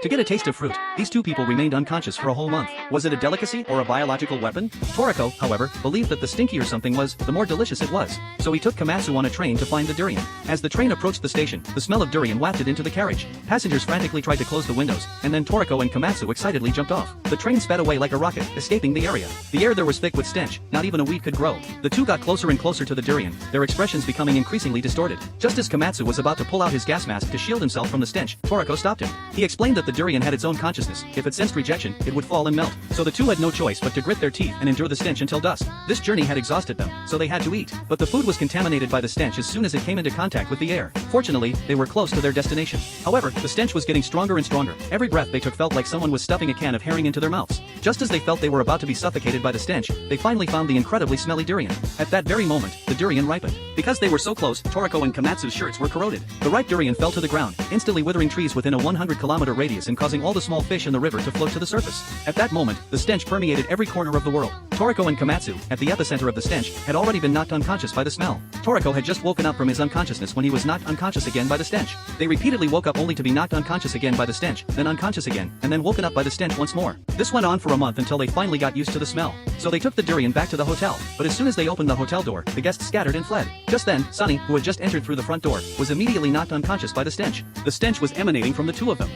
To get a taste of fruit, these two people remained unconscious for a whole month. Was it a delicacy or a biological weapon? Toriko, however, believed that the stinkier something was, the more delicious it was. So he took Komatsu on a train to find the durian. As the train approached the station, the smell of durian wafted into the carriage. Passengers frantically tried to close the windows, and then Toriko and Komatsu excitedly jumped off. The train sped away like a rocket, escaping the area. The air there was thick with stench, not even a weed could grow. The two got closer and closer to the durian, their expressions becoming increasingly distorted. Just as Komatsu was about to pull out his gas mask to shield himself from the stench, Toriko stopped him. He explained that the durian had its own consciousness. If it sensed rejection, it would fall and melt. So the two had no choice but to grit their teeth and endure the stench until dusk. This journey had exhausted them, so they had to eat. But the food was contaminated by the stench as soon as it came into contact with the air. Fortunately, they were close to their destination. However, the stench was getting stronger and stronger. Every breath they took felt like someone was stuffing a can of herring into their mouths. Just as they felt they were about to be suffocated by the stench, they finally found the incredibly smelly durian. At that very moment, the durian ripened. Because they were so close, Toriko and Komatsu's shirts were corroded. The ripe durian fell to the ground, instantly withering trees within a 100-kilometer radius and causing all the small fish in the river to float to the surface. At that moment, the stench permeated every corner of the world. Toriko and Komatsu, at the epicenter of the stench, had already been knocked unconscious by the smell. Toriko had just woken up from his unconsciousness when he was knocked unconscious again by the stench. They repeatedly woke up only to be knocked unconscious again by the stench, then unconscious again, and then woken up by the stench once more. This went on for a month until they finally got used to the smell. So they took the durian back to the hotel, but as soon as they opened the hotel door, the guests scattered and fled. Just then, Sunny, who had just entered through the front door, was immediately knocked unconscious by the stench. The stench was emanating from the two of them.